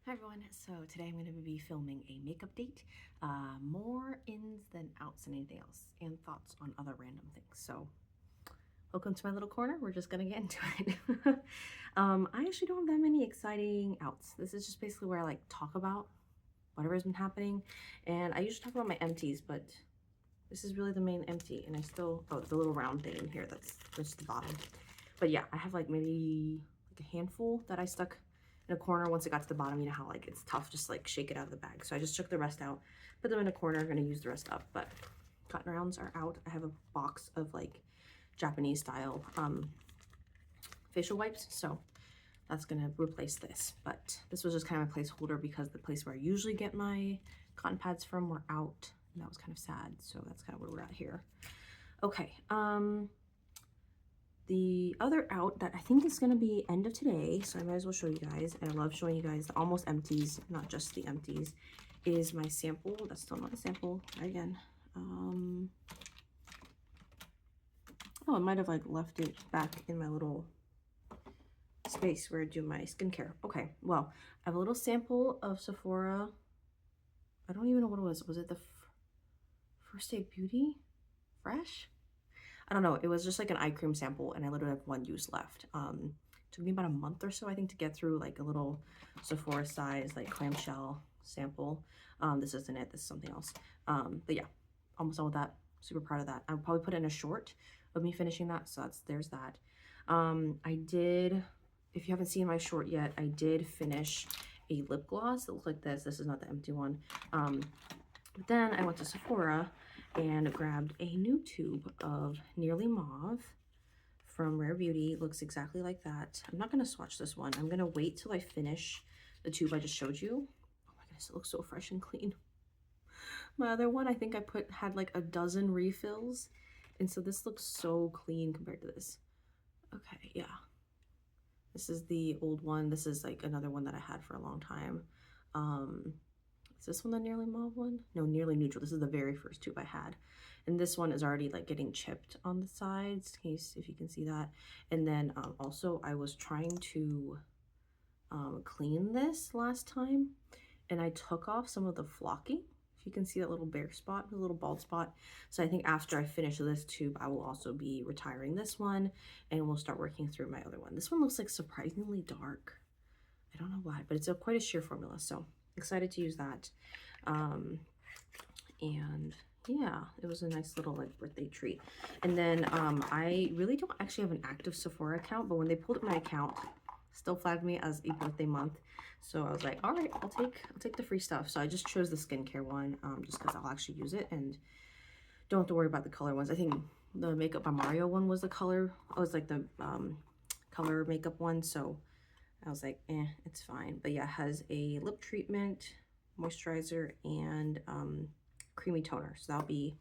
Hi everyone, so today I'm going to be filming a makeup date, more ins than outs than anything else, and thoughts on other random things. So welcome to my little corner, we're just going to get into it. I actually don't have that many exciting outs. This is just basically where I like talk about whatever's been happening, and I usually talk about my empties, but this is really the main empty, and I still, oh, the little round thing in here, that's just the bottom. But yeah, I have like maybe like a handful that I stuck in a corner. Once it got to the bottom, you know how like it's tough just like shake it out of the bag. So I just took the rest out, put them in a corner. I'm gonna use the rest up, but cotton rounds are out. I have a box of like Japanese style facial wipes, so that's gonna replace this. But this was just kind of a placeholder because the place where I usually get my cotton pads from were out, and that was kind of sad. So that's kind of where we're at here. Okay, the other out that I think is going to be end of today, so I might as well show you guys, and I love showing you guys the almost empties, not just the empties, is my sample. That's still not a sample. Try again. Oh, I might have like left it back in my little space where I do my skincare. Okay, well, I have a little sample of Sephora. I don't even know what it was. Was it the First Day Beauty Fresh? I don't know. It was just like an eye cream sample, and I literally have one use left. Took me about a month or so, I think, to get through like a little Sephora size like clamshell sample. This isn't it. This is something else. But yeah, almost done with that. Super proud of that. I'll probably put in a short of me finishing that. So there's that. I did, if you haven't seen my short yet, I did finish a lip gloss that looks like this. This is not the empty one. But then I went to Sephora and grabbed a new tube of Nearly Mauve from Rare Beauty. It looks exactly like that. I'm not going to swatch this one. I'm going to wait till I finish the tube I just showed you. Oh my goodness, it looks so fresh and clean. My other one, I think I had like a dozen refills. And so this looks so clean compared to this. Okay, yeah. This is the old one. This is like another one that I had for a long time. Is this one the Nearly Mauve one? No, Nearly Neutral. This is the very first tube I had. And this one is already like getting chipped on the sides, in case if you can see that. And then also I was trying to clean this last time, and I took off some of the flocking. If you can see that little bare spot, the little bald spot. So I think after I finish this tube, I will also be retiring this one, and we'll start working through my other one. This one looks like surprisingly dark. I don't know why, but it's quite a sheer formula, so excited to use that. And yeah, it was a nice little like birthday treat. And then I really don't actually have an active Sephora account, but when they pulled up my account, still flagged me as a birthday month. So I was like, all right, I'll take the free stuff. So I just chose the skincare one, just because I'll actually use it and don't have to worry about the color ones. I think the Makeup by Mario one was the color. I was like the color makeup one, so I was like, it's fine. But yeah, it has a lip treatment, moisturizer, and creamy toner. So that'll be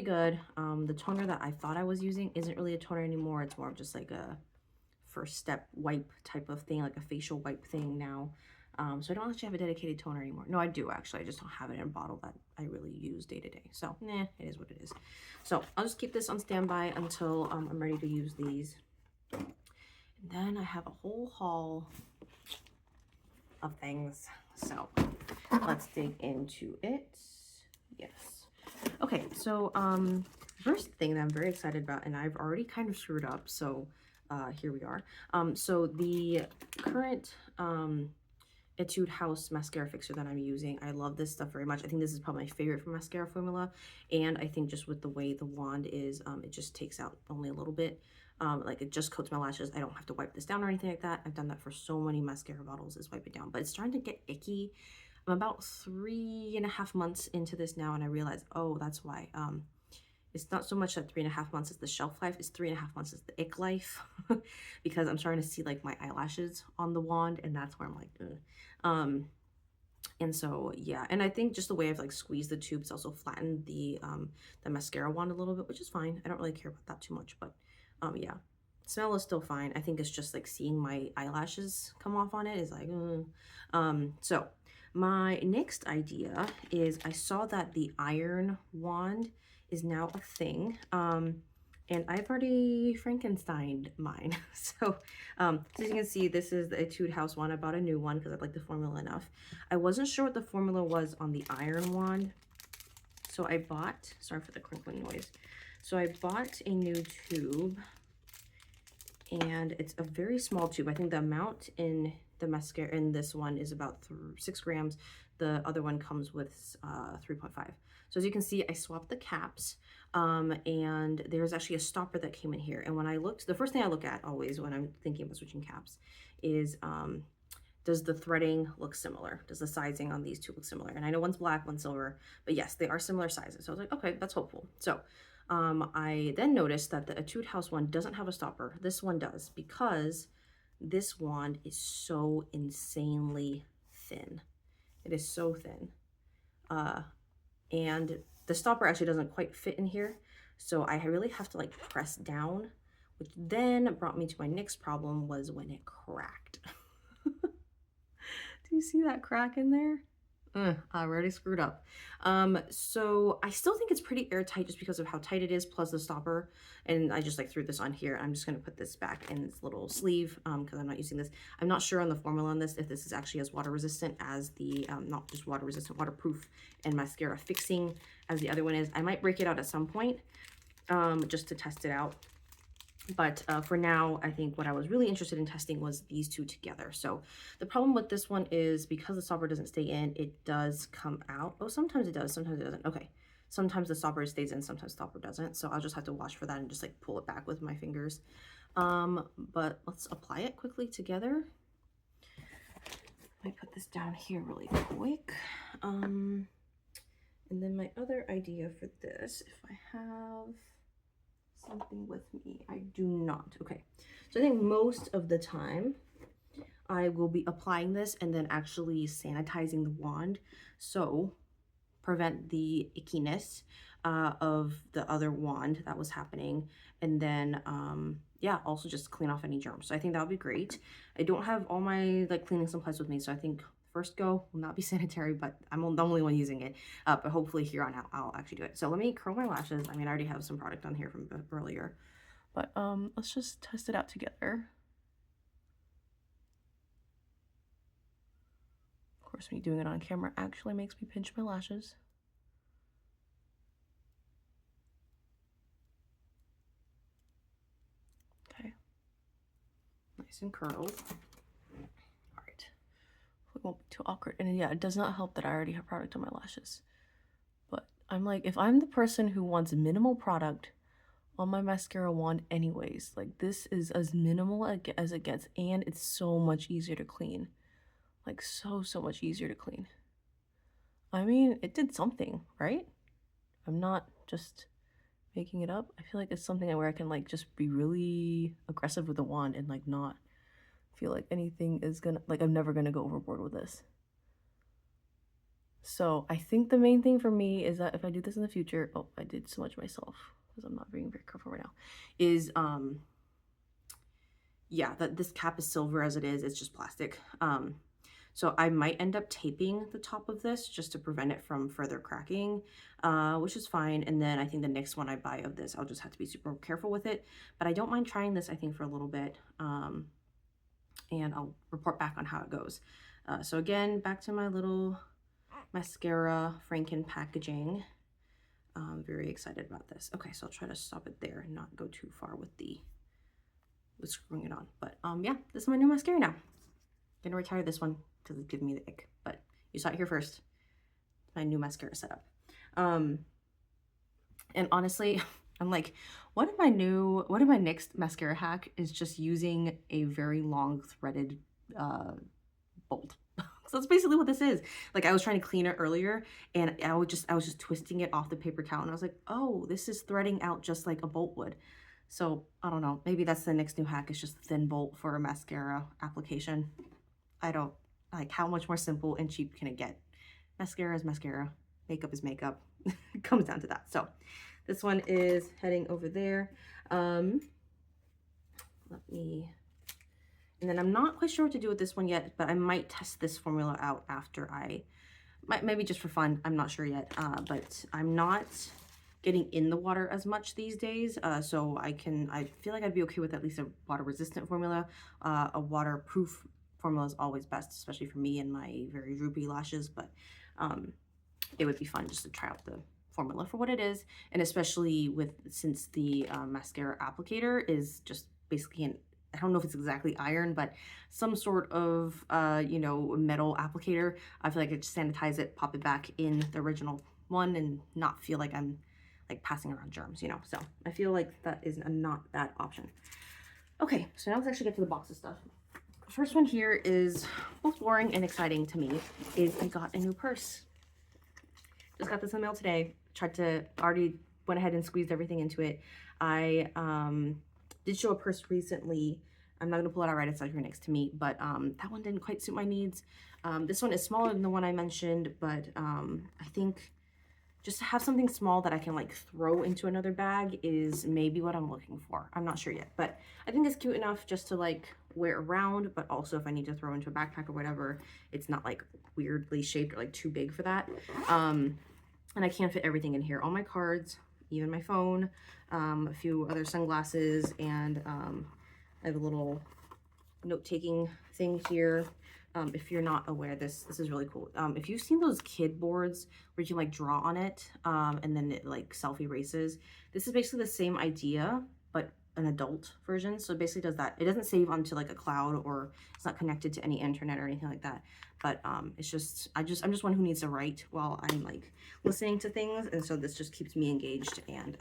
good. The toner that I thought I was using isn't really a toner anymore. It's more of just like a first step wipe type of thing, like a facial wipe thing now. So I don't actually have a dedicated toner anymore. No, I do actually. I just don't have it in a bottle that I really use day to day. So, it is what it is. So I'll just keep this on standby until I'm ready to use these. And then I have a whole haul of things. So let's dig into it. Yes. Okay, so first thing that I'm very excited about, and I've already kind of screwed up, so here we are. So the current Etude House mascara fixer that I'm using, I love this stuff very much. I think this is probably my favorite for mascara formula, and I think just with the way the wand is, it just takes out only a little bit. Like it just coats my lashes. I don't have to wipe this down or anything like that. I've done that for so many mascara bottles, is wipe it down, but it's starting to get icky. I'm about 3.5 months into this now, and I realized, oh, that's why. It's not so much that 3.5 months is the shelf life, it's 3.5 months is the ick life, because I'm starting to see like my eyelashes on the wand, and that's where I'm like, ugh. And so yeah, and I think just the way I've like squeezed the tubes also flattened the mascara wand a little bit, which is fine. I don't really care about that too much, but yeah, smell is still fine. I think it's just like seeing my eyelashes come off on it is like, so my next idea is I saw that the iron wand is now a thing. And I've already Frankensteined mine. So, as you can see, this is the Etude House one. I bought a new one because I like the formula enough. I wasn't sure what the formula was on the iron wand. So I bought, sorry for the crinkling noise. So I bought a new tube, and it's a very small tube. I think the amount in the mascara in this one is about 6 grams. The other one comes with 3.5. So as you can see, I swapped the caps, and there's actually a stopper that came in here. And when I looked, the first thing I look at always when I'm thinking about switching caps is, does the threading look similar? Does the sizing on these two look similar? And I know one's black, one's silver, but yes, they are similar sizes. So I was like, okay, that's hopeful. So I then noticed that the Etude House one doesn't have a stopper. This one does, because this wand is so insanely thin. It is so thin. And the stopper actually doesn't quite fit in here. So I really have to like press down, which then brought me to my next problem, was when it cracked. Do you see that crack in there? I already screwed up. So I still think it's pretty airtight just because of how tight it is, plus the stopper. And I just like threw this on here. I'm just gonna put this back in its little sleeve because I'm not using this. I'm not sure on the formula on this if this is actually as water resistant as the, not just water resistant, waterproof and mascara fixing as the other one is. I might break it out at some point just to test it out. But for now, I think what I was really interested in testing was these two together. So the problem with this one is because the stopper doesn't stay in, it does come out. Oh, sometimes it does, sometimes it doesn't. Okay, sometimes the stopper stays in, sometimes the stopper doesn't. So I'll just have to watch for that and just like pull it back with my fingers. But let's apply it quickly together. Let me put this down here really quick. And then my other idea for this, if I have something with me, I do not. Okay, so I think most of the time I will be applying this and then actually sanitizing the wand, so prevent the ickiness of the other wand that was happening, and then yeah, also just clean off any germs. So I think that would be great. I don't have all my like cleaning supplies with me, so I think first go will not be sanitary, but I'm the only one using it. But hopefully here on out, I'll actually do it. So let me curl my lashes. I mean, I already have some product on here from earlier, but let's just test it out together. Of course, me doing it on camera actually makes me pinch my lashes. Okay, nice and curled. It won't be too awkward. And yeah, it does not help that I already have product on my lashes. But I'm like, if I'm the person who wants minimal product on my mascara wand anyways, like this is as minimal as it gets, and it's so much easier to clean. Like so much easier to clean. I mean, it did something, right? I'm not just making it up. I feel like it's something where I can like just be really aggressive with the wand and like not feel like anything is gonna, like I'm never gonna go overboard with this. So I think the main thing for me is that if I do this in the future, oh, I did so much myself because I'm not being very careful right now, is yeah, that this cap is silver as it is, it's just plastic. So I might end up taping the top of this just to prevent it from further cracking, which is fine. And then I think the next one I buy of this, I'll just have to be super careful with it. But I don't mind trying this, I think, for a little bit. And I'll report back on how it goes. So again, back to my little mascara Franken packaging. I'm very excited about this. Okay, so I'll try to stop it there and not go too far with screwing it on. But yeah, this is my new mascara now. Gonna retire this one because it's giving me the ick, but you saw it here first. My new mascara setup. And honestly, I'm like, what if my next mascara hack is just using a very long threaded bolt? So that's basically what this is. Like I was trying to clean it earlier and I was just twisting it off the paper towel and I was like, oh, this is threading out just like a bolt would. So I don't know, maybe that's the next new hack, is just a thin bolt for a mascara application. I don't, like, how much more simple and cheap can it get? Mascara is mascara, makeup is makeup. It comes down to that. So this one is heading over there. And then I'm not quite sure what to do with this one yet, but I might test this formula out after maybe just for fun. I'm not sure yet, but I'm not getting in the water as much these days. So I feel like I'd be okay with at least a water resistant formula. A waterproof formula is always best, especially for me and my very droopy lashes, but it would be fun just to try out the formula for what it is. And especially since the mascara applicator is just basically I don't know if it's exactly iron, but some sort of, you know, metal applicator. I feel like I just sanitize it, pop it back in the original one, and not feel like I'm like passing around germs, you know. So I feel like that is a not bad option. Okay, so now let's actually get to the box of stuff. First one here is both boring and exciting to me, is I got a new purse. Just got this in the mail today. Already went ahead and squeezed everything into it. I did show a purse recently. I'm not gonna pull it out right, it's out here next to me, but that one didn't quite suit my needs. This one is smaller than the one I mentioned, but I think just to have something small that I can like throw into another bag is maybe what I'm looking for. I'm not sure yet, but I think it's cute enough just to like wear around, but also if I need to throw into a backpack or whatever, it's not like weirdly shaped or like too big for that. And I can't fit everything in here. All my cards, even my phone, a few other sunglasses, and I have a little note-taking thing here. If you're not aware, this is really cool. If you've seen those kid boards where you can like draw on it and then it like self-erases, this is basically the same idea, but an adult version. So it basically does that. It doesn't save onto like a cloud, or it's not connected to any internet or anything like that. But it's just, I'm just one who needs to write while I'm like listening to things. And so this just keeps me engaged, and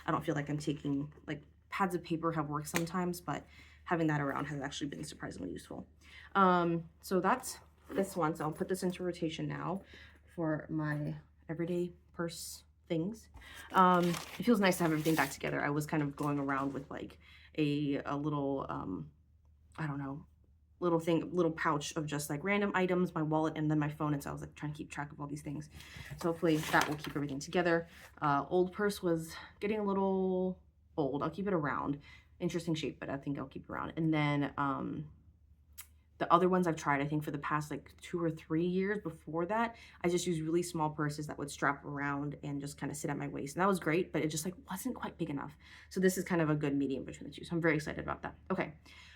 I don't feel like I'm taking, like, pads of paper have worked sometimes, but having that around has actually been surprisingly useful. So that's this one. So I'll put this into rotation now for my everyday purse things. It feels nice to have everything back together. I was kind of going around with like a little, I don't know, little pouch of just like random items, my wallet, and then my phone. And so I was like trying to keep track of all these things. So hopefully that will keep everything together. Old purse was getting a little old. I'll keep it around. Interesting shape, but I think I'll keep it around. And then the other ones I've tried, I think for the past like 2 or 3 years before that, I just used really small purses that would strap around and just kind of sit at my waist. And that was great, but it just like wasn't quite big enough. So this is kind of a good medium between the two. So I'm very excited about that. Okay,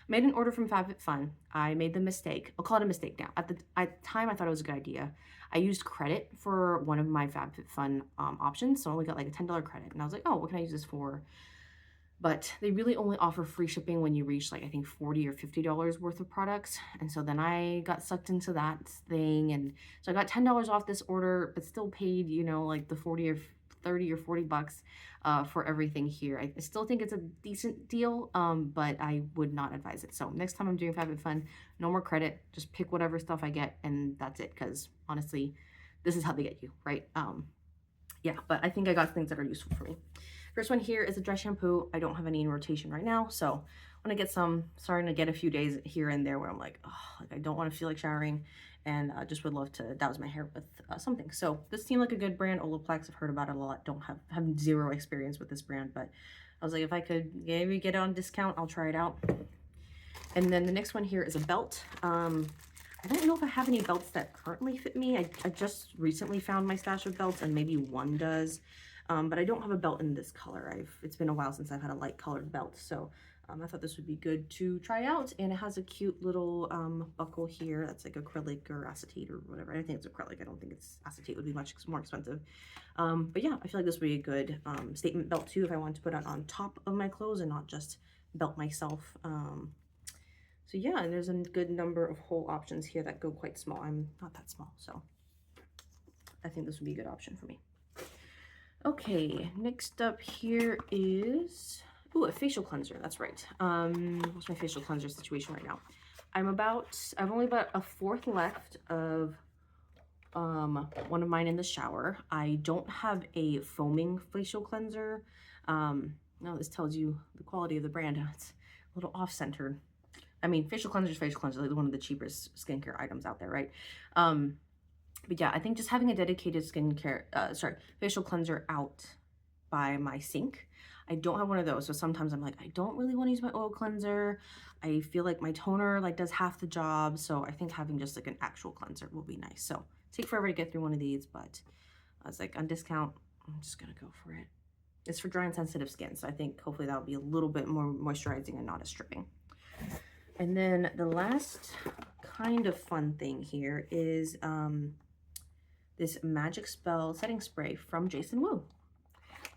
made an order from FabFitFun. I made the mistake. I'll call it a mistake now. At the time, I thought it was a good idea. I used credit for one of my FabFitFun options. So I only got like a $10 credit. And I was like, oh, what can I use this for? But they really only offer free shipping when you reach like, I think $40 or $50 worth of products. And so then I got sucked into that thing. And so I got $10 off this order, but still paid, you know, like the 40 or 30 or 40 bucks for everything here. I still think it's a decent deal, but I would not advise it. So next time I'm doing FabFitFun, no more credit, just pick whatever stuff I get and that's it. Cause honestly, this is how they get you, right? Yeah, but I think I got things that are useful for me. First one here is a dry shampoo. I don't have any in rotation right now, so I'm gonna get some. Starting to get a few days here and there where I'm like, oh, like I don't want to feel like showering, and just would love to douse my hair with something. So this seemed like a good brand, Olaplex. I've heard about it a lot. Don't have zero experience with this brand, but I was like, if I could maybe get it on discount, I'll try it out. And then the next one here is a belt. I don't know if I have any belts that currently fit me. I just recently found my stash of belts, and maybe one does. But I don't have a belt in this color. It's been a while since I've had a light colored belt, so I thought this would be good to try out. And it has a cute little buckle here that's like acrylic or acetate or whatever. I think it's acrylic. I don't think it's acetate, would be much more expensive. But yeah, I feel like this would be a good statement belt too if I wanted to put it on top of my clothes and not just belt myself. So yeah, and there's a good number of hole options here that go quite small. I'm not that small, so I think this would be a good option for me. Okay, next up here is, ooh, a facial cleanser. That's right. What's my facial cleanser situation right now? I've only about a fourth left of one of mine in the shower. I don't have a foaming facial cleanser. Now this tells you the quality of the brand. It's a little off-centered. I mean, facial cleanser is facial cleanser, like one of the cheapest skincare items out there, right? But yeah, I think just having a dedicated facial cleanser out by my sink. I don't have one of those, so sometimes I'm like, I don't really want to use my oil cleanser. I feel like my toner like does half the job, so I think having just like an actual cleanser will be nice. So take forever to get through one of these, but I was like, on discount, I'm just gonna go for it. It's for dry and sensitive skin, so I think hopefully that'll be a little bit more moisturizing and not as stripping. And then the last kind of fun thing here is this Magic Spell setting spray from Jason Wu.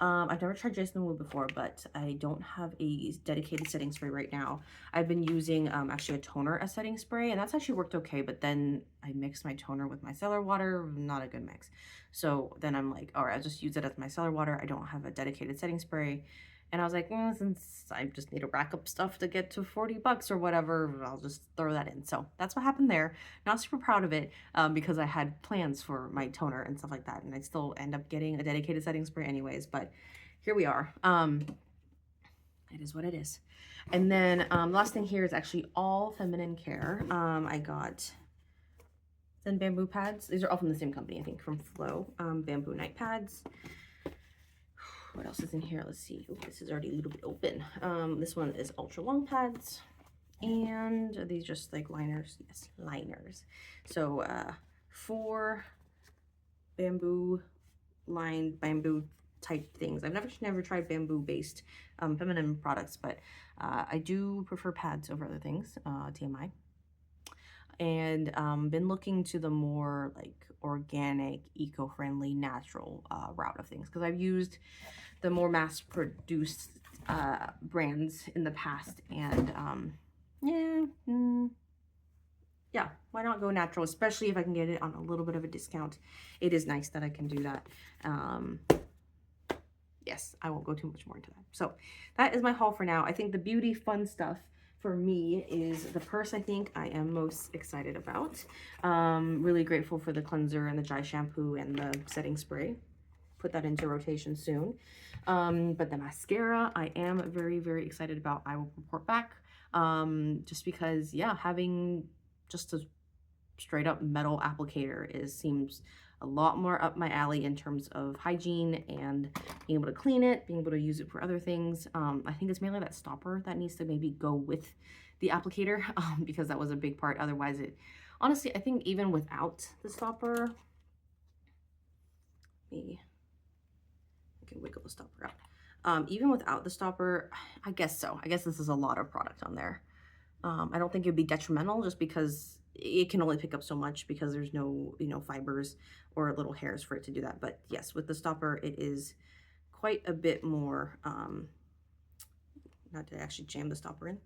I've never tried Jason Wu before, but I don't have a dedicated setting spray right now. I've been using actually a toner as setting spray, and that's actually worked okay, but then I mixed my toner with my micellar water, not a good mix. So then I'm like, all right, I'll just use it as micellar water. I don't have a dedicated setting spray. And I was like, since I just need to rack up stuff to get to 40 bucks or whatever, I'll just throw that in. So that's what happened there. Not super proud of it because I had plans for my toner and stuff like that. And I still end up getting a dedicated setting spray anyways, but here we are. It is what it is. And then last thing here is actually all feminine care. I got Zen bamboo pads. These are all from the same company, I think, from Flow. Bamboo night pads. What else is in here? Let's see. Oh, this is already a little bit open. This one is ultra long pads, and are these just like liners? Yes, liners. So 4 bamboo lined bamboo type things. I've never tried bamboo based feminine products, but I do prefer pads over other things. TMI. And been looking to the more like organic, eco-friendly, natural route of things, because I've used the more mass-produced brands in the past, and yeah, why not go natural, especially if I can get it on a little bit of a discount. It is nice that I can do that. Yes, I won't go too much more into that. So that is my haul for now. I think the beauty fun stuff for me is the purse. I think I am most excited about. Really grateful for the cleanser and the dry shampoo and the setting spray. Put that into rotation soon. But the mascara I am very, very excited about. I will report back. Just because, yeah, having just a straight up metal applicator seems a lot more up my alley in terms of hygiene and being able to clean it, being able to use it for other things. I think it's mainly that stopper that needs to maybe go with the applicator because that was a big part. Otherwise, honestly, I think even without the stopper, maybe I can wiggle the stopper out. Even without the stopper, I guess so. I guess this is a lot of product on there. I don't think it would be detrimental just because it can only pick up so much because there's no, fibers or little hairs for it to do that. But yes, with the stopper, it is quite a bit more, not to actually jam the stopper in.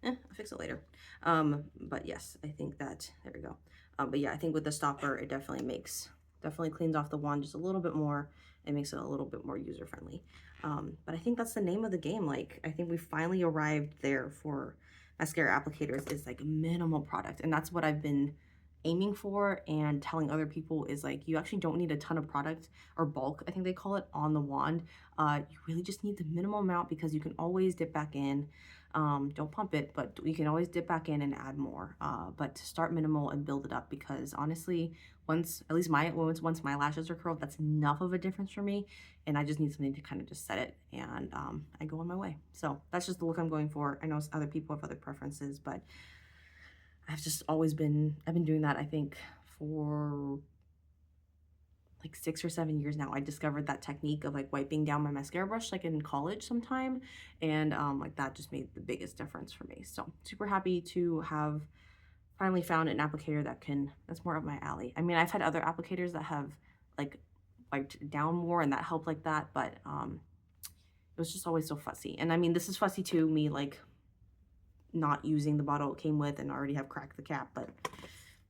I'll fix it later. But yes, I think that, there we go. But yeah, I think with the stopper, it definitely cleans off the wand just a little bit more and makes it a little bit more user-friendly. But I think that's the name of the game. Like, I think we finally arrived there for mascara applicators, is like minimal product. And that's what I've been aiming for and telling other people is like, you actually don't need a ton of product or bulk, I think they call it, on the wand. You really just need the minimal amount because you can always dip back in. Don't pump it, but you can always dip back in and add more. But start minimal and build it up, because honestly, once my lashes are curled, that's enough of a difference for me. And I just need something to kind of just set it, and I go on my way. So that's just the look I'm going for. I know other people have other preferences, but I've been doing that, I think, for like 6 or 7 years now. I discovered that technique of like wiping down my mascara brush like in college sometime, and like that just made the biggest difference for me. So super happy to have finally found an applicator that's more up my alley. I mean, I've had other applicators that have like wiped down more and that helped like that, but it was just always so fussy. And I mean, this is fussy too, me like not using the bottle it came with and already have cracked the cap, but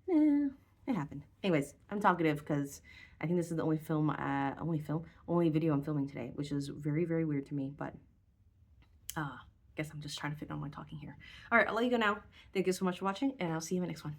it happened. Anyways, I'm talkative because I think this is the only video I'm filming today, which is very, very weird to me, but guess I'm just trying to fit on my talking here. All right, I'll let you go now. Thank you so much for watching, and I'll see you in the next one.